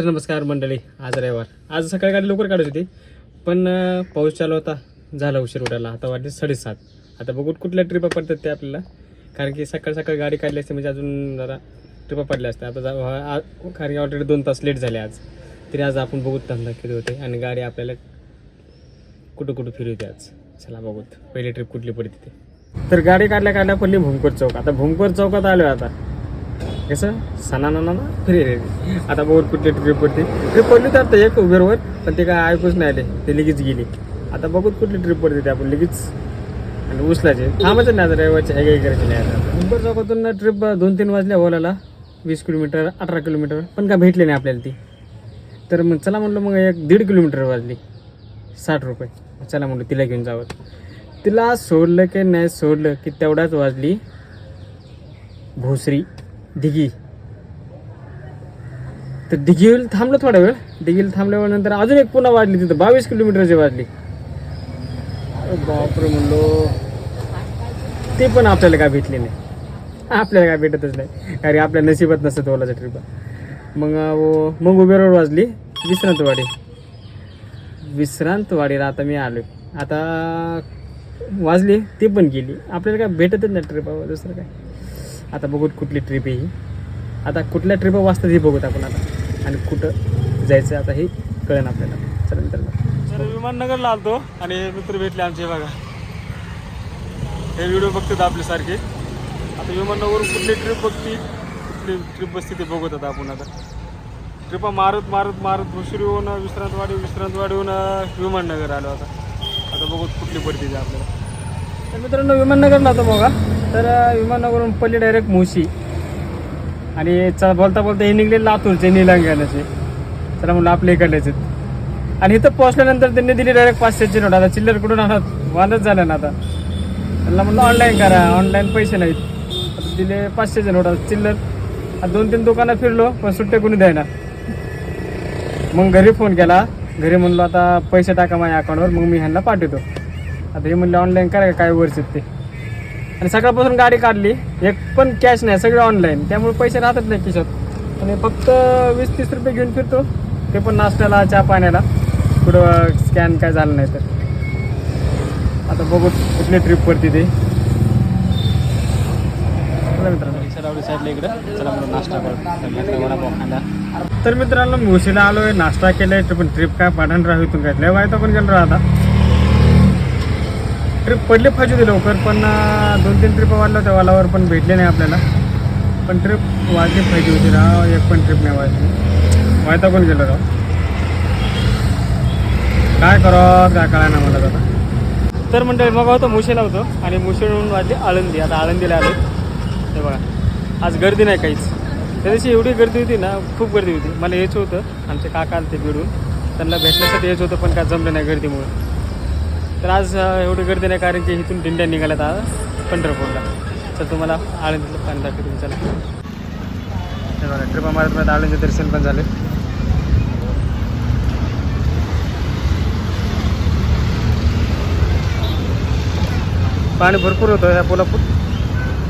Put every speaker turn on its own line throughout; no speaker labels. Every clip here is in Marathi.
नमस्कार मंडळी. आज रविवार. आज सकाळी गाडी लवकर काढत होती पण पाऊस चालू होता, झाला उशीर उठायला. आता वाटते 7:30. आता बघू कुठल्या ट्रिपा पडतात ते आपल्याला, कारण की सकाळ सकाळी गाडी काढली असते म्हणजे अजून जरा ट्रिपा पडल्या असत्या. आता कारण की ऑलरेडी 2 तास लेट झाले आज. तरी आज आपण बघूत धंदा किती होते आणि गाडी आपल्याला कुठं कुठं फिरवते आज. चला बघूत पहिली ट्रिप कुठली पडते ते. तर गाडी काढल्या पडली भूमकोट चौक. आता भूमकोट चौकात आलो आता कसं सणा ना फ्री रे. आता बघून कुठली ट्रिप पडते. ट्रिप पडली तर आता एक उबेरवर, पण ते काय ऐकूच नाही आले, ते लगेच गेली. आता बघूत कुठली ट्रिप पडते ते आपण लगेच आणि उचलायचे. थांबायचं नाही आता रविवारची हे काही करायची नाही. आता मुंबई चौकातून ट्रिप 2-3 वाजल्या ओलाला, 20 किलोमीटर 18 किलोमीटर, पण काय भेटले नाही आपल्याला ती. तर मग चला म्हणलं, मग 1.5 किलोमीटर वाजली, 60 रुपये. चला म्हणलं तिला घेऊन जावं. तिला सोडलं की नाही सोडलं की तेवढ्याच वाजली भोसरी दिघी. तर दिघीला थांबलं थोडा वेळ. दिघीला थांबल्यावर नंतर अजून एक पुन्हा वाढली, तिथं 22 किलोमीटरची वाढली. बापरे म्हणलो, ते पण आपल्याला काय भेटले नाही. आपल्याला काय भेटतच नाही, कारण आपल्या नशिबात नसत ओलाच्या ट्रिपा. मग उबेरवर वाजली विश्रांतवाडीला आता मी आलो. आता वाजली ती पण गेली. आपल्याला काय भेटतच नाही ट्रिपावर दुसरं काय. आता बघूत कुठली ट्रिप आहे ही. आता कुठल्या ट्रिपा वाजतात हे बघूत आपण आता, आणि कुठं जायचं आता हे कळेल आपल्याला. चला मित्रांनो, तर विमाननगरला आलतो आणि मित्र भेटले आमचे. बघा हे व्हिडिओ बघतात आपल्यासारखे. आता विमाननगरवरून कुठली ट्रिप बसते ते बघत आता आपण. आता ट्रिपा मारत भुसरीहून विश्रांतवाडीहून विमाननगर आलो. आता बघूत कुठली पडते ते आपल्याला. तर मित्रांनो, विमाननगरला होतं बघा. तर विमाननगरवरून पडली डायरेक्ट मुशी, आणि बोलता हे निघले लातूरचे निलंग्याचे. चला म्हणलं आपले इकडलेच. आणि इथं पोहोचल्यानंतर त्यांनी दिली डायरेक्ट 500ची नोट. आता चिल्लर कुठून आणत, वादच झालं ना. आता त्यांना म्हणलं ऑनलाईन करा, ऑनलाईन पैसे नाहीत. आता दिले 500चे नोट. आता चिल्लर 2-3 दुकानं फिरलो पण सुट्टे कोणी द्यायना. मग घरी फोन केला. घरी म्हणलो आता पैसे टाका माझ्या अकाउंटवर, मग मी ह्यांना पाठवतो. आता हे म्हणले ऑनलाईन करा काय वर्षात ते. आणि सकाळपासून गाडी काढली, एक पण कॅश नाही, सगळं ऑनलाईन. त्यामुळे पैसे राहतच नाही खिशात. आणि फक्त 20-30 रुपये घेऊन फिरतो, ते पण नाश्त्याला चहा पाण्याला. कुठं स्कॅन काय झालं नाही तर. आता बघू कुठली ट्रिप पडते ते. मित्रांनो सरावडी साईडला इकडं. चला म्हणून नाश्ता करू, वडापाव खायला. तर मित्रांनो, मुशीला आलो आहे, नाश्ता केलाय. पण ट्रिप काय पाठण राहू इथून काय लय वायता पण गेलो आता. ट्रिप पडली पाहिजे होती लवकर, पण 2-3 ट्रिप वाढल्या होत्या वालावर, पण भेटले नाही आपल्याला. पण ट्रिप वाढली पाहिजे होती राव, एक पण ट्रिप नाही वाढली. वायता पण गेलो राव. काय करावं काय कळाय ना मला आता. तर म्हणजे मग होतं मुशीला होतो, आणि मुशीहून वाजली आळंदी. आता आळंदीला आलो. हे बघा, आज गर्दी नाही काहीच. त्या दिवशी एवढी गर्दी होती ना, खूप गर्दी होती. मला यायचं होतं, आमचे काका आले ते बिडून, त्यांना भेटण्यासाठी यायचं होतं, पण काय जमलं नाही गर्दीमुळे. तर आज एवढी गर्दी नाही, कारण की इथून दिंड्या निघाल्यात आज पंढरपूरला. तर तुम्हाला आळंदीला पाणी दाखवतो. चला हे बघा, ट्रिपा मारत आळंदी दर्शन पण झाले. पाणी भरपूर होतं ह्या पुलापूर.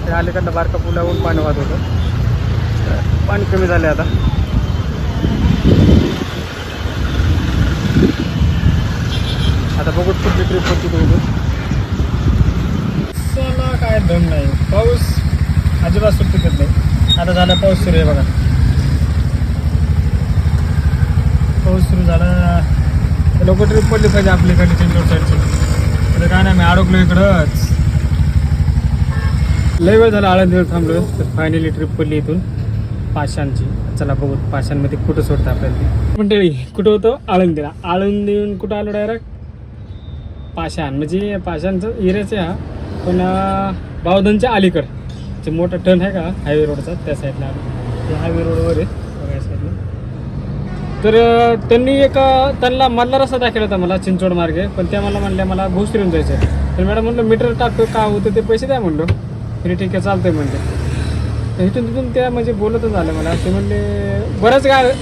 त्या अलीकडलं बारका पुलावरून पाणी वाहत होतं. पाणी कमी झाले आता. आता बघू कुठली ट्रिप होती तो. चला काय दम नाही, पाऊस अजिबात सुट्टी देत नाही. आता झाला पाऊस सुरू आहे बघा. पाऊस सुरू झाला, लोक ट्रिप पडली पाहिजे आपल्याकडे चिंचवड साईडची. तर काय नाही, मी अडकलो इकडंच. लय वेळ झाला आळंदीवर थांबलो. तर फायनली ट्रिप पडली इथून पाषाणची. चला बघू पाषाणमध्ये कुठं सोडतं आपल्याला. मंडळी कुठं होतं, आळंदीला. आळंदीहून कुठं आलो डायरेक्ट पाषाण. म्हणजे पाषाणचं एरियाच आहे हा, पण बावधनच्या अलीकड जे मोठा टर्न आहे का हायवे रोडचा, त्या साईडला आलो. ते हायवे रोडवर आहे बघा या साईडला. तर त्यांना मधला रस्ता दाखवला होता मला चिंचवड मार्गे, पण त्या मला म्हणल्या मला भोसरीहून जायचं आहे. तर मॅडम म्हणलं मीटर टाकतो का होतं ते पैसे द्या म्हणलो. तरी ठीक आहे चालतंय म्हणले. तर इथून तिथून त्या म्हणजे बोलतच आलं मला. ते म्हणले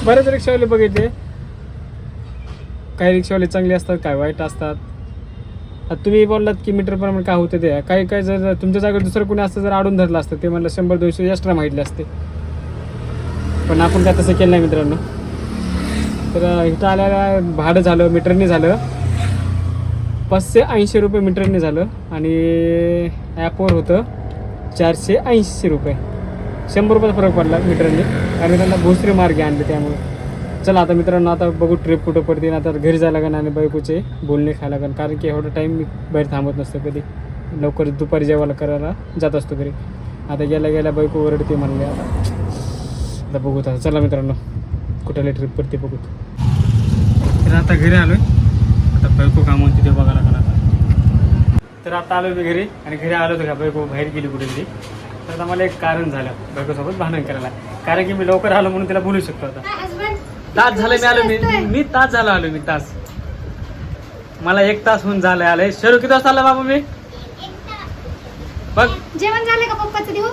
बरेच रिक्षावाले बघितले, काही रिक्षावाले चांगले असतात, काही वाईट असतात. आता तुम्ही बोललात की मीटर प्रमाणे काय होतं ते. काही जर तुमच्या जागेवर दुसरं कोणी असतं जर आडून धरलं असतं, ते म्हणलं 100-200 एक्स्ट्रा मागितले असते. पण आपण काय तसं केलं नाही मित्रांनो. तर इथं आल्याला भाडं झालं मीटरने झालं 580 रुपये मीटरने झालं आणि ॲपवर होतं 480 रुपये. 100 रुपयाचा फरक पडला मीटरने कारण त्यांना भोसरी मार्गे आणले त्यामुळे. चला आता मित्रांनो आता बघू ट्रिप कुठं पडते. आता घरी जायला लागेल आणि बायकोचे बोलणे खायला लागेल कारण की एवढा टाईम मी बाहेर थांबत नसतो कधी. लवकर दुपारी जेवायला करायला जात असतो घरी. आता गेल्या बायको ओरडते म्हणले. आता बघू आता. चला मित्रांनो कुठल्या ट्रिप पडते बघू. तर आता घरी आलो आहे. आता बायको कामं तिथे बघायला लागेल आता. तर आता आलो मी घरी आणि घरी आलो होतो का बायको बाहेर गेली कुठे. तर आता मला एक कारण झालं बायकोसोबत भांडण करायला कारण की मी लवकर आलो म्हणून तिला बोलू शकतो. आता तास झालं मी आलो. मी तास झाला आलो. मी तास मला 1 तास होऊन झालं आलंय. शरू किती वाजता आला बाबा मी बघ
जेवण झालं का पप्पाचं देऊ?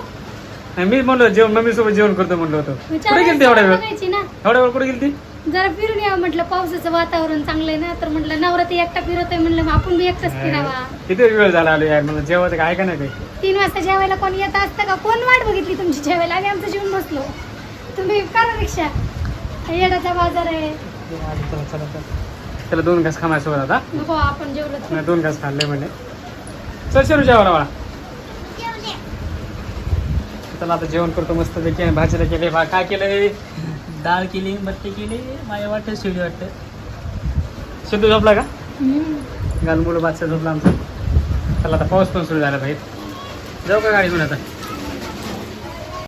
मी म्हणलो जेवण मम्मी सोबत जेवण करतो म्हणलो होतो. कुठे गेलती एवढ्या वेळ कुठे गेलती?
जरा फिरून यावं म्हटलं पावसाचं वातावरण चांगलंय ना तर म्हटलं नवरा ते एकटा फिरतोय म्हणलं आपण बी एकटाच फिरावा.
किती वेळ झाला आलो यार मला जेवायचं काय का नाही काही.
3 वाजता जेवायला कोण येत असतं का? कोण वाट बघितली तुमची जेवायला? आम्ही आमचं जेवण बसलो. तुम्ही करा रिक्षा. येडाचा बाजार आहे.
त्याला 2 घास खामाय सोबत आता
नको आपण जेवलो
2 घास खाल्ले म्हणजे. चल शरू जेवायला मला. चला आता जेवण करतो मस्त पैकी. भाजीला केले काय केलंय डाळ केली बत्ती केली माझ्या वाटतं शिवली वाटतं. सिद्धू झोपला का? गालमुलं बादशाह झोपला आमचा. चला आता पाऊस पण सुरू झाला बाहेर. जाऊ का गाडी घेऊन आता.